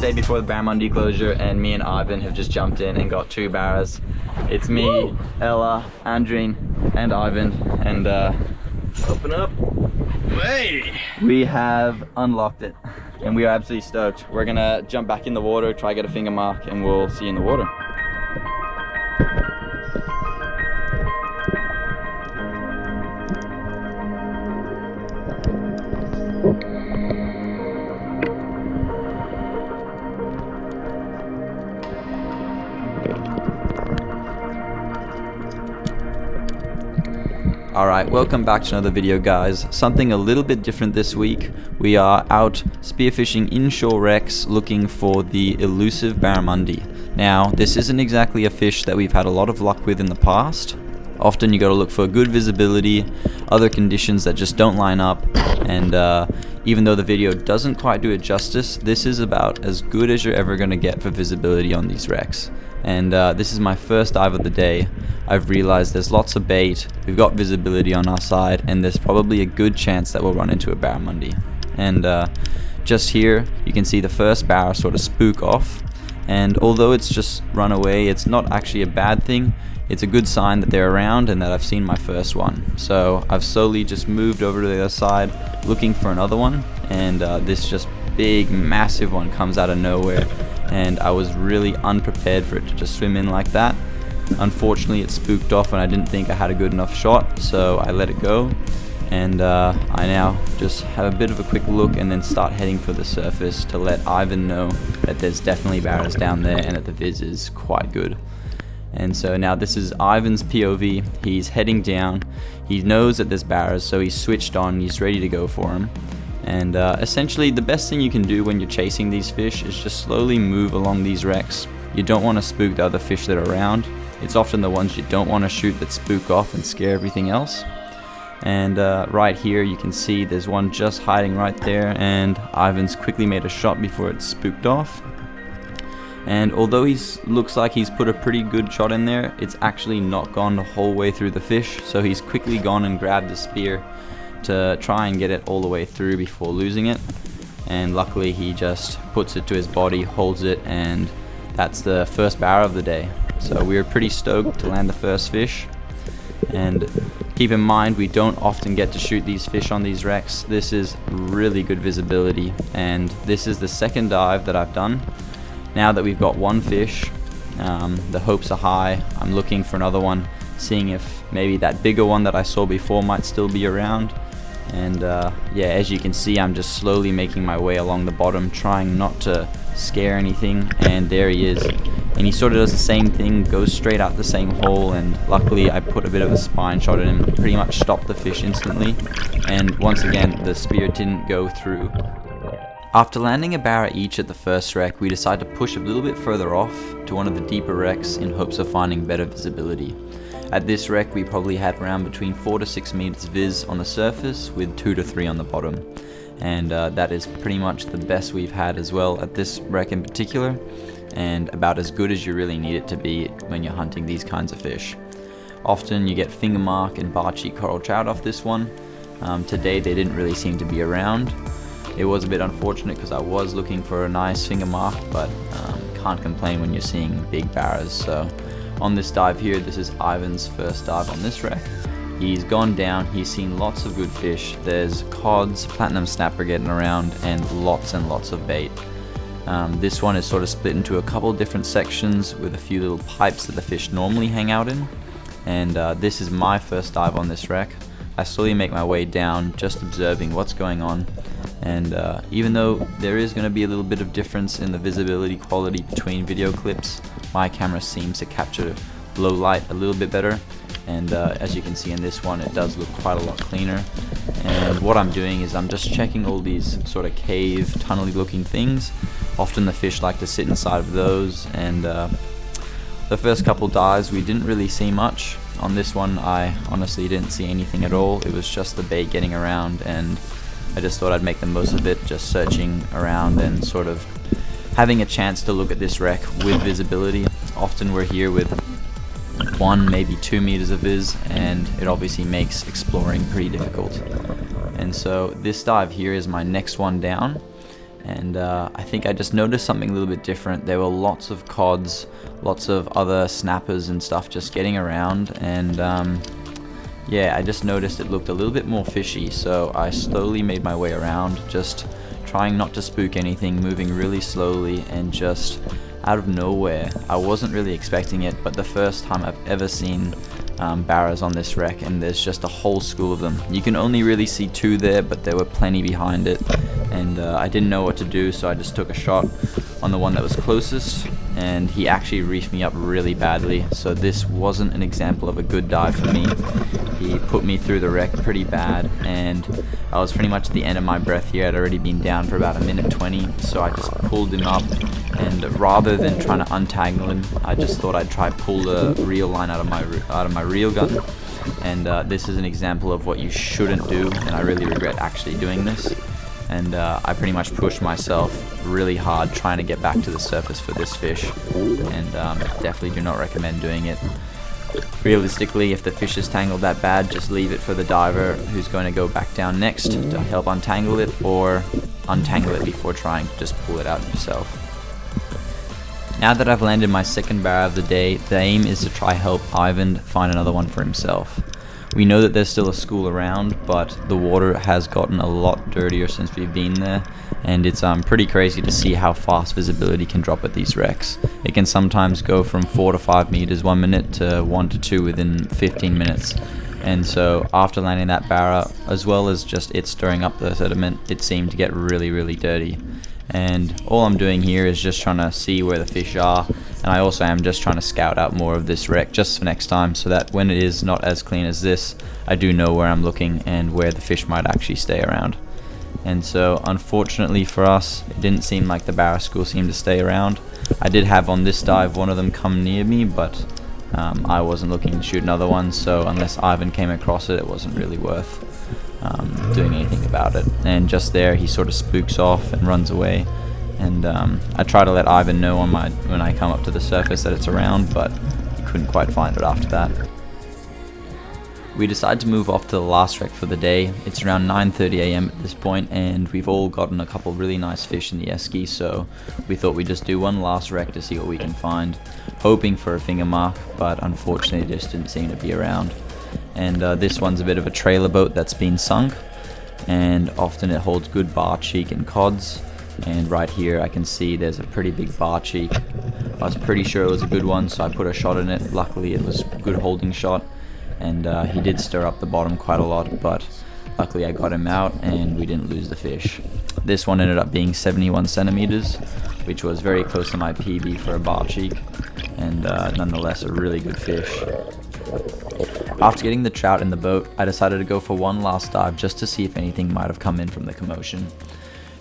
day before the Barramundi closure, and me and Ivan have just jumped in and got 2 barras. It's me, woo! Ella, Andrine, and Ivan, and open up. Hey! We have unlocked it, and we are absolutely stoked. We're gonna jump back in the water, try get a finger mark, and we'll see you in the water. Alright, welcome back to another video, guys. Something a little bit different this week. We are out spearfishing inshore wrecks looking for the elusive barramundi. Now, this isn't exactly a fish that we've had a lot of luck with in the past. Often you gotta look for good visibility, other conditions that just don't line up, and even though the video doesn't quite do it justice, this is about as good as you're ever gonna get for visibility on these wrecks. And this is my first dive of the day. I've realized there's lots of bait, we've got visibility on our side, and there's probably a good chance that we'll run into a barramundi. And just here, you can see the first barra sort of spook off. And although it's just run away, it's not actually a bad thing. It's a good sign that they're around and that I've seen my first one. So I've slowly just moved over to the other side, looking for another one. And this just big, massive one comes out of nowhere. And I was really unprepared for it to just swim in like that. Unfortunately, it spooked off and I didn't think I had a good enough shot, so I let it go. And I now just have a bit of a quick look and then start heading for the surface to let Ivan know that there's definitely barras down there and that the viz is quite good. And so now this is Ivan's POV. He's heading down. He knows that there's barras, so he's switched on. He's ready to go for him. And essentially the best thing you can do when you're chasing these fish is just slowly move along these wrecks. You don't want to spook the other fish that are around. It's often the ones you don't want to shoot that spook off and scare everything else. And right here you can see there's one just hiding right there, and Ivan's quickly made a shot before it spooked off. And although he looks like he's put a pretty good shot in there, it's actually not gone the whole way through the fish, so he's quickly gone and grabbed the spear to try and get it all the way through before losing it. And luckily he just puts it to his body, holds it, and that's the first barra of the day. So we were pretty stoked to land the first fish. And keep in mind, we don't often get to shoot these fish on these wrecks. This is really good visibility, and this is the second dive that I've done. Now that we've got one fish, the hopes are high. I'm looking for another one, seeing if maybe that bigger one that I saw before might still be around. And yeah, as you can see, I'm just slowly making my way along the bottom, trying not to scare anything. And there he is, and he sort of does the same thing, goes straight out the same hole. And luckily I put a bit of a spine shot at him, pretty much stopped the fish instantly. And once again, the spear didn't go through. After landing a barra each at the first wreck, we decided to push a little bit further off to one of the deeper wrecks in hopes of finding better visibility. At this wreck, we probably had around between 4 to 6 meters viz on the surface with 2 to 3 on the bottom. And that is pretty much the best we've had as well at this wreck in particular, and about as good as you really need it to be when you're hunting these kinds of fish. Often you get fingermark and barcheat coral trout off this one. Today they didn't really seem to be around. It was a bit unfortunate because I was looking for a nice fingermark, but can't complain when you're seeing big barras. So on this dive here, this is Ivan's first dive on this wreck. He's gone down, he's seen lots of good fish. There's cods, platinum snapper getting around, and lots of bait. This one is sort of split into a couple different sections with a few little pipes that the fish normally hang out in. And this is my first dive on this wreck. I slowly make my way down, just observing what's going on. And even though there is going to be a little bit of difference in the visibility quality between video clips, my camera seems to capture low light a little bit better. And as you can see in this one, it does look quite a lot cleaner. And what I'm doing is I'm just checking all these sort of cave, tunnely looking things. Often the fish like to sit inside of those. And the first couple dives we didn't really see much. On this one I honestly didn't see anything at all. It was just the bait getting around, and I just thought I'd make the most of it, just searching around and sort of having a chance to look at this wreck with visibility. Often we're here with 1, maybe 2 meters of viz, and it obviously makes exploring pretty difficult. And so this dive here is my next one down, and I think I just noticed something a little bit different. There were lots of cods, lots of other snappers and stuff just getting around, and yeah, I just noticed it looked a little bit more fishy, so I slowly made my way around, just trying not to spook anything, moving really slowly, and just out of nowhere, I wasn't really expecting it, but the first time I've ever seen barras on this wreck, and there's just a whole school of them. You can only really see 2 there, but there were plenty behind it, and I didn't know what to do, so I just took a shot on the one that was closest, and he actually reefed me up really badly, so this wasn't an example of a good dive for me. He put me through the wreck pretty bad, and I was pretty much at the end of my breath here. I'd already been down for about 1:20, so I just pulled him up, and rather than trying to untangle him, I just thought I'd try pull the reel line out of my reel gun. And this is an example of what you shouldn't do, and I really regret actually doing this. And I pretty much pushed myself really hard trying to get back to the surface for this fish, and definitely do not recommend doing it. Realistically, if the fish is tangled that bad, just leave it for the diver who's going to go back down next to help untangle it, or untangle it before trying to just pull it out yourself. Now that I've landed my second barra of the day, the aim is to try help Ivan find another one for himself. We know that there's still a school around, but the water has gotten a lot dirtier since we've been there, and it's pretty crazy to see how fast visibility can drop at these wrecks. It can sometimes go from 4 to 5 meters 1 minute to 1 to 2 within 15 minutes. And so after landing that barra, as well as just it stirring up the sediment, it seemed to get really dirty. And all I'm doing here is just trying to see where the fish are, and I also am just trying to scout out more of this wreck just for next time, so that when it is not as clean as this, I do know where I'm looking and where the fish might actually stay around. And so unfortunately for us, it didn't seem like the barra school seemed to stay around. I did have on this dive one of them come near me, but I wasn't looking to shoot another one, so unless Ivan came across it, it wasn't really worth doing anything about it. And just there, he sort of spooks off and runs away, and I try to let Ivan know when I come up to the surface that it's around, but he couldn't quite find it after that. We decide to move off to the last wreck for the day. It's around 9:30 AM at this point, and we've all gotten a couple really nice fish in the esky, so we thought we'd just do one last wreck to see what we can find, hoping for a finger mark, but unfortunately it just didn't seem to be around. And this one's a bit of a trailer boat that's been sunk, and often it holds good bar cheek and cods, and right here I can see there's a pretty big bar cheek. I was pretty sure it was a good one, so I put a shot in it. Luckily it was a good holding shot, and he did stir up the bottom quite a lot, but luckily I got him out and we didn't lose the fish. This one ended up being 71 centimeters, which was very close to my PB for a bar cheek, and nonetheless a really good fish. After getting the trout in the boat, I decided to go for one last dive just to see if anything might have come in from the commotion.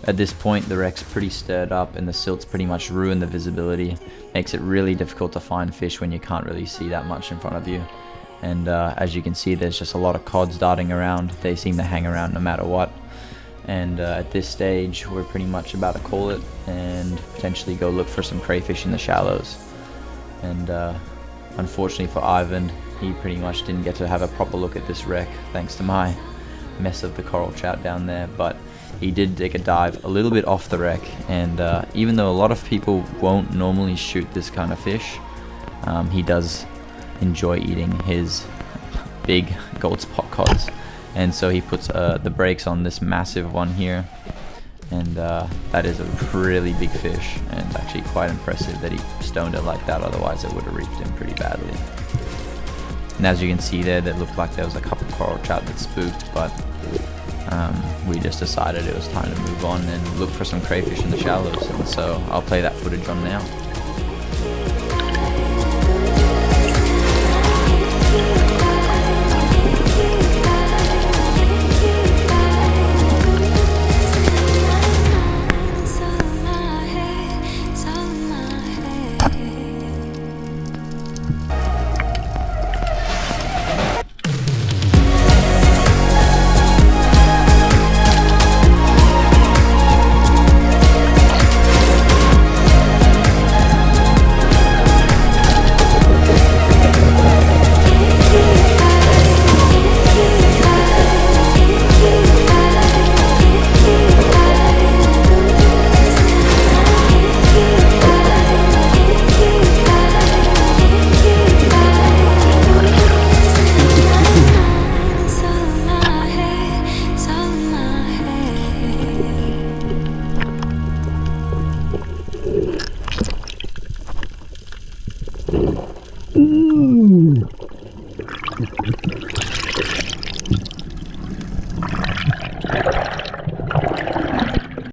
At this point, the wreck's pretty stirred up and the silts pretty much ruin the visibility. Makes it really difficult to find fish when you can't really see that much in front of you. And as you can see, there's just a lot of cods darting around. They seem to hang around no matter what. And at this stage, we're pretty much about to call it and potentially go look for some crayfish in the shallows. And unfortunately for Ivan, he pretty much didn't get to have a proper look at this wreck thanks to my mess of the coral trout down there, but he did take a dive a little bit off the wreck, and even though a lot of people won't normally shoot this kind of fish, he does enjoy eating his big gold spot cods, and so he puts the brakes on this massive one here, and that is a really big fish, and actually quite impressive that he stoned it like that, otherwise it would have reefed him pretty badly. And as you can see there, that looked like there was a couple coral trout that spooked, but we just decided it was time to move on and look for some crayfish in the shallows, and so I'll play that footage on now.